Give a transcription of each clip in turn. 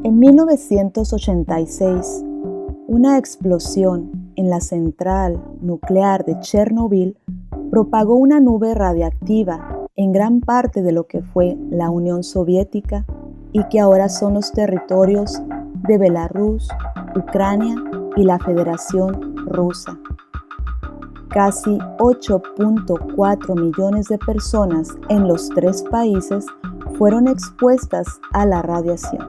En 1986, una explosión en la central nuclear de Chernobyl propagó una nube radiactiva en gran parte de lo que fue la Unión Soviética y que ahora son los territorios de Belarus, Ucrania y la Federación Rusa. Casi 8.4 millones de personas en los tres países fueron expuestas a la radiación.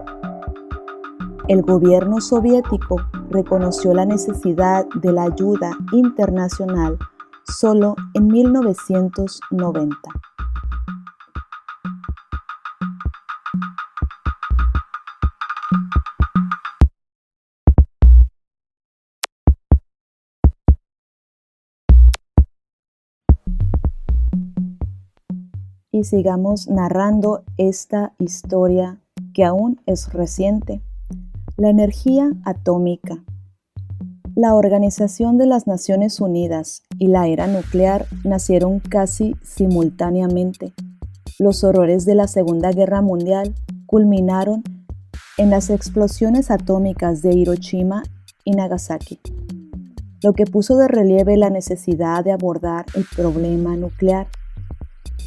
El gobierno soviético reconoció la necesidad de la ayuda internacional solo en 1990. Y sigamos narrando esta historia que aún es reciente. La energía atómica. La Organización de las Naciones Unidas y la era nuclear nacieron casi simultáneamente. Los horrores de la Segunda Guerra Mundial culminaron en las explosiones atómicas de Hiroshima y Nagasaki, lo que puso de relieve la necesidad de abordar el problema nuclear.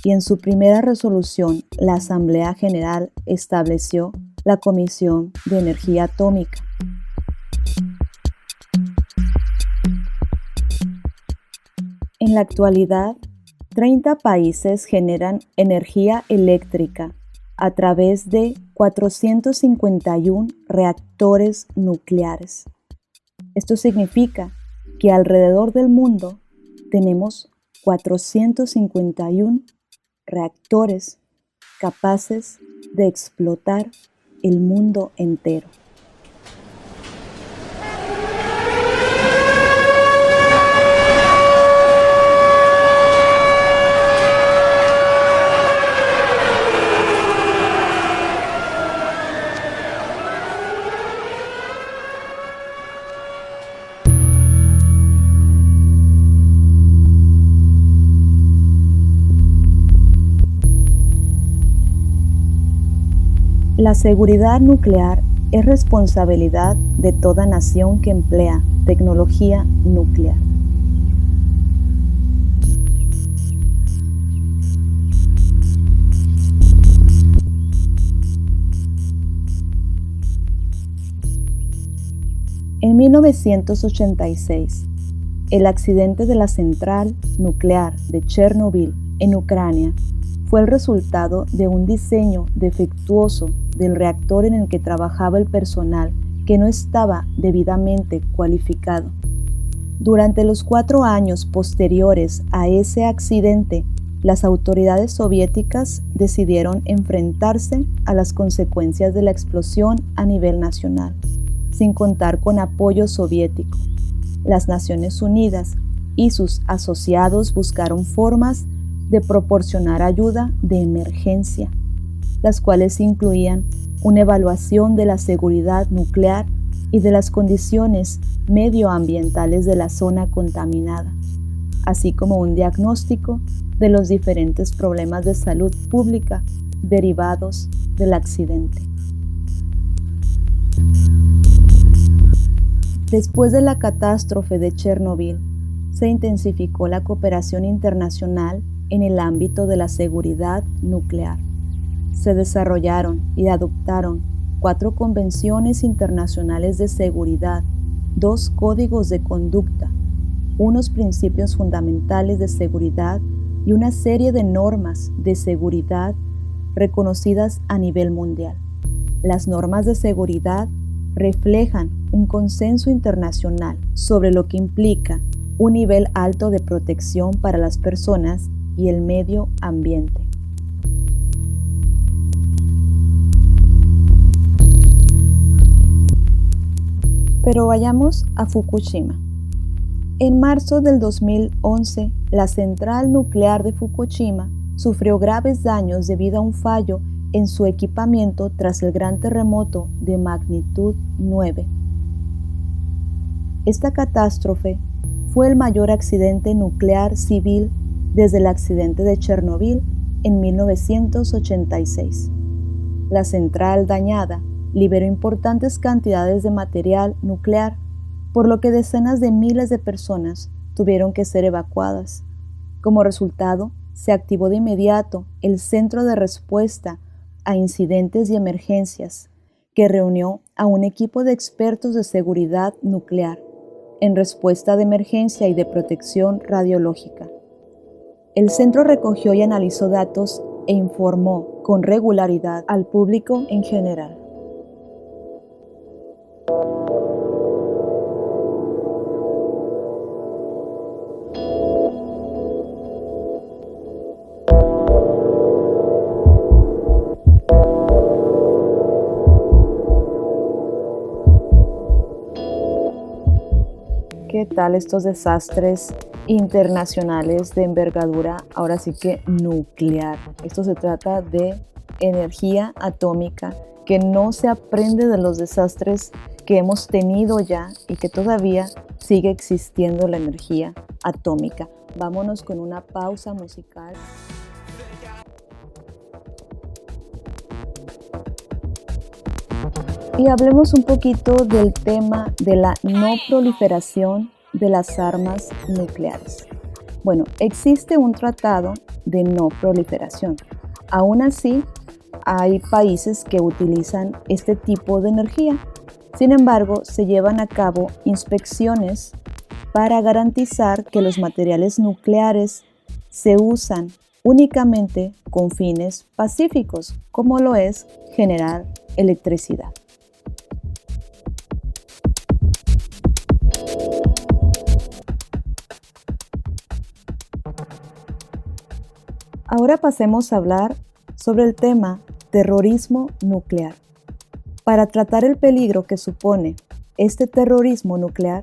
Y en su primera resolución, la Asamblea General estableció la Comisión de Energía Atómica. En la actualidad, 30 países generan energía eléctrica a través de 451 reactores nucleares. Esto significa que alrededor del mundo tenemos 451 reactores capaces de explotar el mundo entero. La seguridad nuclear es responsabilidad de toda nación que emplea tecnología nuclear. En 1986, el accidente de la central nuclear de Chernobyl en Ucrania fue el resultado de un diseño defectuoso del reactor en el que trabajaba el personal que no estaba debidamente cualificado. Durante los 4 años posteriores a ese accidente, las autoridades soviéticas decidieron enfrentarse a las consecuencias de la explosión a nivel nacional, sin contar con apoyo soviético. Las Naciones Unidas y sus asociados buscaron formas de proporcionar ayuda de emergencia, las cuales incluían una evaluación de la seguridad nuclear y de las condiciones medioambientales de la zona contaminada, así como un diagnóstico de los diferentes problemas de salud pública derivados del accidente. Después de la catástrofe de Chernobyl, se intensificó la cooperación internacional en el ámbito de la seguridad nuclear. Se desarrollaron y adoptaron 4 convenciones internacionales de seguridad, 2 códigos de conducta, unos principios fundamentales de seguridad y una serie de normas de seguridad reconocidas a nivel mundial. Las normas de seguridad reflejan un consenso internacional sobre lo que implica un nivel alto de protección para las personas y el medio ambiente. Pero vayamos a Fukushima. En marzo del 2011, la central nuclear de Fukushima sufrió graves daños debido a un fallo en su equipamiento tras el gran terremoto de magnitud 9. Esta catástrofe fue el mayor accidente nuclear civil desde el accidente de Chernobyl en 1986. La central dañada liberó importantes cantidades de material nuclear, por lo que decenas de miles de personas tuvieron que ser evacuadas. Como resultado, se activó de inmediato el Centro de Respuesta a Incidentes y Emergencias, que reunió a un equipo de expertos de seguridad nuclear en respuesta de emergencia y de protección radiológica. El centro recogió y analizó datos e informó con regularidad al público en general. ¿Qué tal estos desastres internacionales de envergadura, ahora sí que nuclear? Esto se trata de energía atómica, que no se aprende de los desastres que hemos tenido ya y que todavía sigue existiendo la energía atómica. Vámonos con una pausa musical. Y hablemos un poquito del tema de la no proliferación de las armas nucleares. Bueno, existe un tratado de no proliferación. Aún así, hay países que utilizan este tipo de energía. Sin embargo, se llevan a cabo inspecciones para garantizar que los materiales nucleares se usan únicamente con fines pacíficos, como lo es generar electricidad. Ahora pasemos a hablar sobre el tema terrorismo nuclear. Para tratar el peligro que supone este terrorismo nuclear,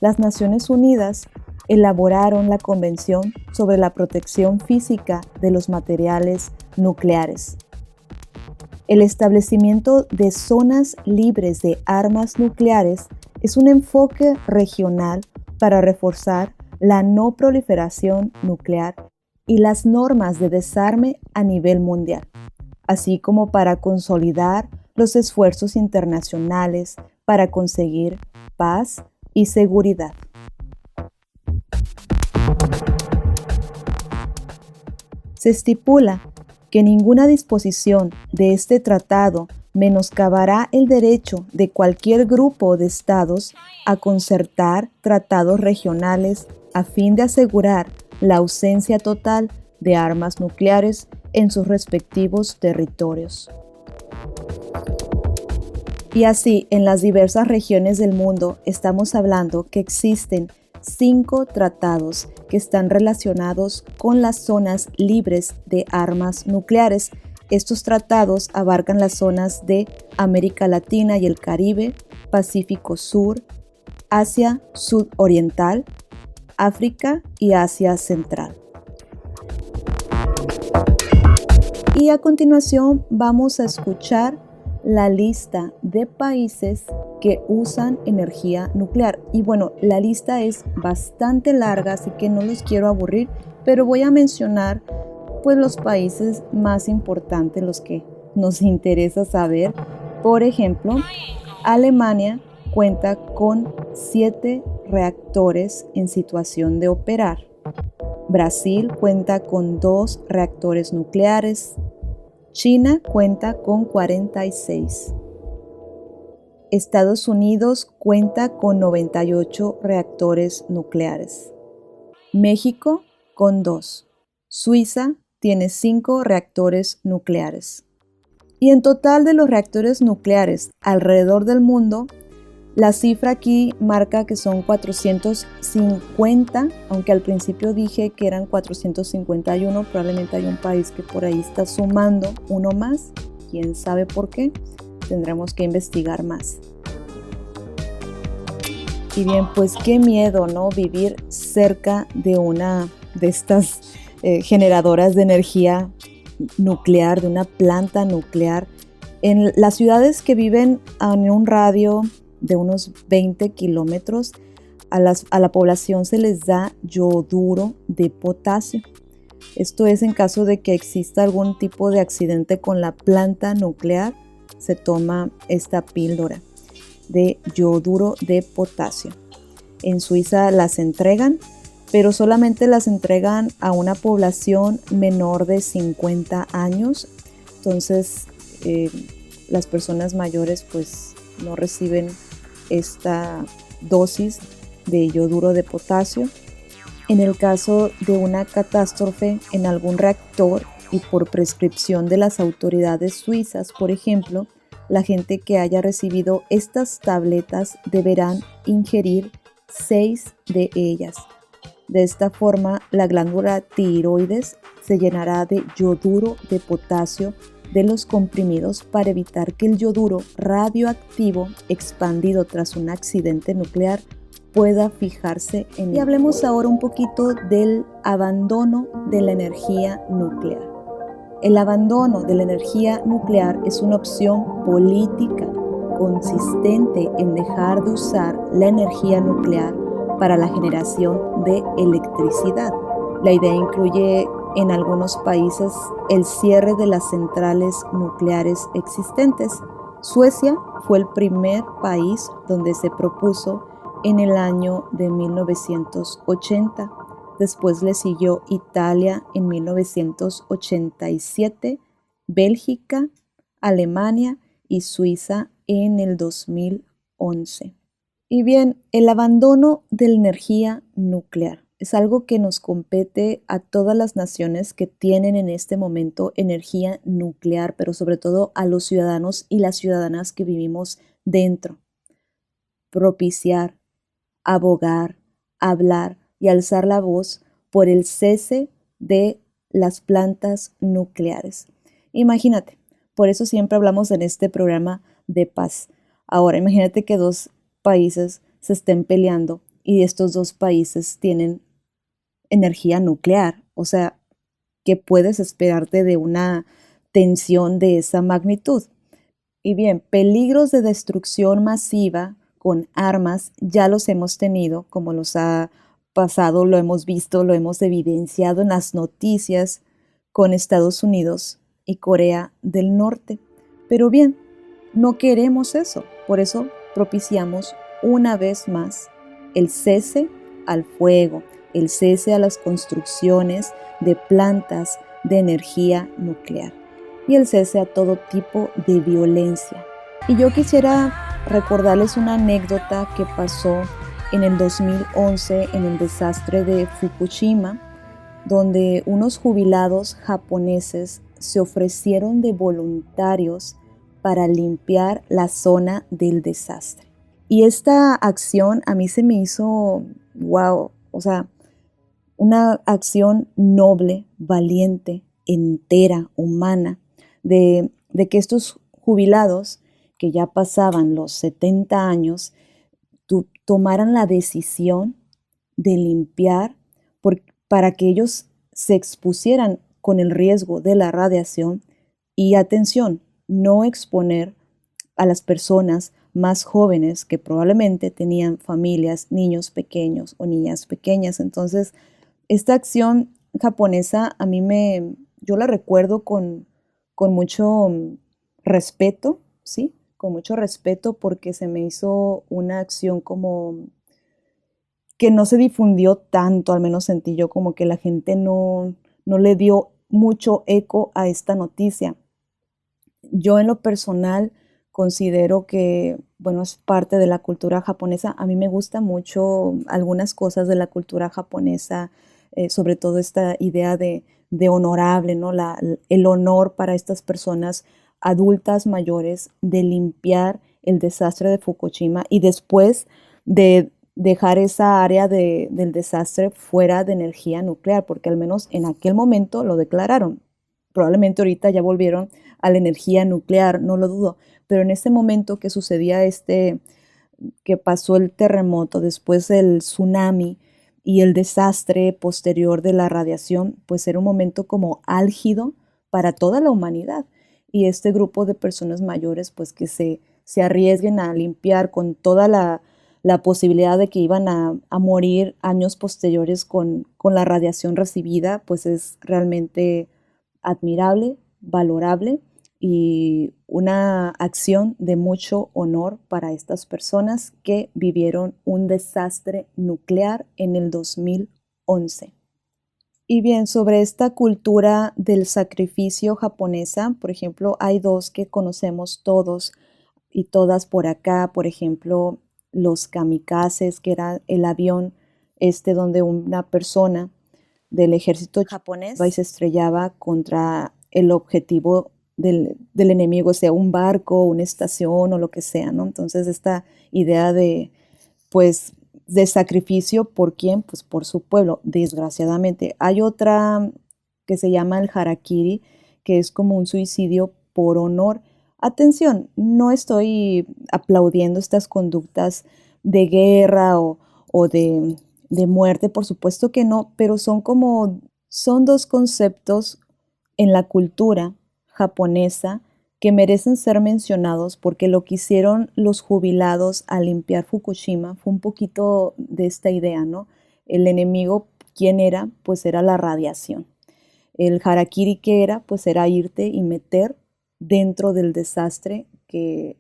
las Naciones Unidas elaboraron la Convención sobre la Protección Física de los Materiales Nucleares. El establecimiento de zonas libres de armas nucleares es un enfoque regional para reforzar la no proliferación nuclear y las normas de desarme a nivel mundial, así como para consolidar los esfuerzos internacionales para conseguir paz y seguridad. Se estipula que ninguna disposición de este tratado menoscabará el derecho de cualquier grupo de estados a concertar tratados regionales a fin de asegurar la ausencia total de armas nucleares en sus respectivos territorios. Y así, en las diversas regiones del mundo, estamos hablando que existen 5 tratados que están relacionados con las zonas libres de armas nucleares. Estos tratados abarcan las zonas de América Latina y el Caribe, Pacífico Sur, Asia Sudoriental, África y Asia Central. Y a continuación vamos a escuchar la lista de países que usan energía nuclear. Y bueno, la lista es bastante larga, así que no los quiero aburrir, pero voy a mencionar pues los países más importantes, los que nos interesa saber. Por ejemplo, Alemania cuenta con 7 reactores en situación de operar. Brasil cuenta con 2 reactores nucleares. China cuenta con 46. Estados Unidos cuenta con 98 reactores nucleares. México con 2. Suiza tiene 5 reactores nucleares. Y en total de los reactores nucleares alrededor del mundo, la cifra aquí marca que son 450, aunque al principio dije que eran 451, probablemente hay un país que por ahí está sumando uno más, quién sabe por qué, tendremos que investigar más. Y bien, pues qué miedo, ¿no? Vivir cerca de una de estas generadoras de energía nuclear, de una planta nuclear. En las ciudades que viven en un radio de unos 20 kilómetros, a la población se les da yoduro de potasio. Esto es en caso de que exista algún tipo de accidente con la planta nuclear, se toma esta píldora de yoduro de potasio. En Suiza las entregan, pero solamente las entregan a una población menor de 50 años. Entonces, las personas mayores pues no reciben esta dosis de yoduro de potasio. En el caso de una catástrofe en algún reactor y por prescripción de las autoridades suizas, por ejemplo, la gente que haya recibido estas tabletas deberán ingerir 6 de ellas. De esta forma, la glándula tiroides se llenará de yoduro de potasio de los comprimidos para evitar que el yoduro radioactivo expandido tras un accidente nuclear pueda fijarse en él. Y hablemos ahora un poquito del abandono de la energía nuclear. El abandono de la energía nuclear es una opción política consistente en dejar de usar la energía nuclear para la generación de electricidad. La idea incluye en algunos países el cierre de las centrales nucleares existentes. Suecia fue el primer país donde se propuso en el año de 1980. Después le siguió Italia en 1987, Bélgica, Alemania y Suiza en el 2011. Y bien, el abandono de la energía nuclear es algo que nos compete a todas las naciones que tienen en este momento energía nuclear, pero sobre todo a los ciudadanos y las ciudadanas que vivimos dentro. Propiciar, abogar, hablar y alzar la voz por el cese de las plantas nucleares. Imagínate, por eso siempre hablamos en este programa de paz. Ahora, imagínate que dos países se estén peleando y estos dos países tienen energía nuclear. O sea, ¿qué puedes esperarte de una tensión de esa magnitud? Y bien, peligros de destrucción masiva con armas ya los hemos tenido, como los ha pasado, lo hemos visto, lo hemos evidenciado en las noticias con Estados Unidos y Corea del Norte. Pero bien, no queremos eso, por eso propiciamos una vez más el cese al fuego, el cese a las construcciones de plantas de energía nuclear y el cese a todo tipo de violencia. Y yo quisiera recordarles una anécdota que pasó en el 2011 en el desastre de Fukushima, donde unos jubilados japoneses se ofrecieron de voluntarios para limpiar la zona del desastre. Y esta acción a mí se me hizo, wow, o sea, una acción noble, valiente, entera, humana, de que estos jubilados que ya pasaban los 70 años, tomaran la decisión de limpiar para que ellos se expusieran con el riesgo de la radiación y, atención, no exponer a las personas más jóvenes que probablemente tenían familias, niños pequeños o niñas pequeñas. Entonces, esta acción japonesa yo la recuerdo con mucho respeto, ¿sí? Con mucho respeto porque se me hizo una acción como que no se difundió tanto, al menos sentí yo como que la gente no le dio mucho eco a esta noticia. Yo en lo personal considero que, bueno, es parte de la cultura japonesa. A mí me gusta mucho algunas cosas de la cultura japonesa, sobre todo esta idea de honorable, ¿no? El honor para estas personas adultas mayores de limpiar el desastre de Fukushima y después de dejar esa área del desastre fuera de energía nuclear, porque al menos en aquel momento lo declararon. Probablemente ahorita ya volvieron a la energía nuclear, no lo dudo, pero en ese momento que sucedía que pasó el terremoto, después el tsunami y el desastre posterior de la radiación, pues era un momento como álgido para toda la humanidad. Y este grupo de personas mayores, pues que se arriesguen a limpiar con toda la posibilidad de que iban a morir años posteriores con la radiación recibida, pues es realmente admirable, valorable. y una acción de mucho honor para estas personas que vivieron un desastre nuclear en el 2011. Y bien, sobre esta cultura del sacrificio japonesa, por ejemplo, hay dos que conocemos todos y todas por acá, por ejemplo, los kamikazes, que era el avión donde una persona del ejército japonés y se estrellaba contra el objetivo del enemigo, sea un barco, una estación o lo que sea, ¿no? Entonces esta idea pues, de sacrificio, ¿por quién? Pues por su pueblo, desgraciadamente. Hay otra que se llama el harakiri, que es como un suicidio por honor. Atención, no estoy aplaudiendo estas conductas de guerra o de muerte, por supuesto que no, pero son dos conceptos en la cultura japonesa que merecen ser mencionados porque lo que hicieron los jubilados al limpiar Fukushima fue un poquito de esta idea, ¿no? El enemigo, ¿quién era? Pues era la radiación. El harakiri, ¿qué era? Pues era irte y meter dentro del desastre que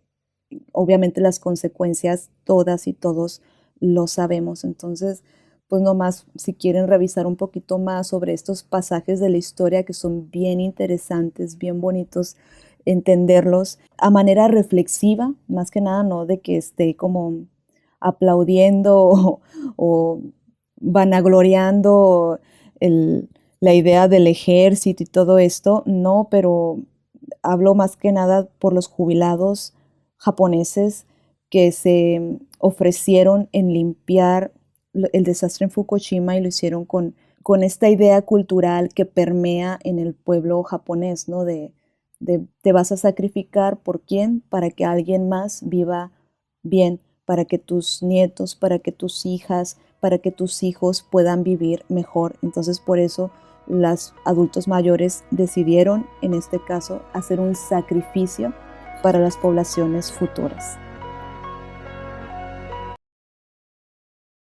obviamente las consecuencias todas y todos lo sabemos. Entonces, pues nomás si quieren revisar un poquito más sobre estos pasajes de la historia que son bien interesantes, bien bonitos, entenderlos a manera reflexiva, más que nada, no de que esté como aplaudiendo o vanagloriando la idea del ejército y todo esto, no, pero hablo más que nada por los jubilados japoneses que se ofrecieron en limpiar el desastre en Fukushima y lo hicieron con esta idea cultural que permea en el pueblo japonés, ¿no? De te vas a sacrificar por quién, para que alguien más viva bien, para que tus nietos, para que tus hijas, para que tus hijos puedan vivir mejor. Entonces por eso los adultos mayores decidieron, en este caso, hacer un sacrificio para las poblaciones futuras.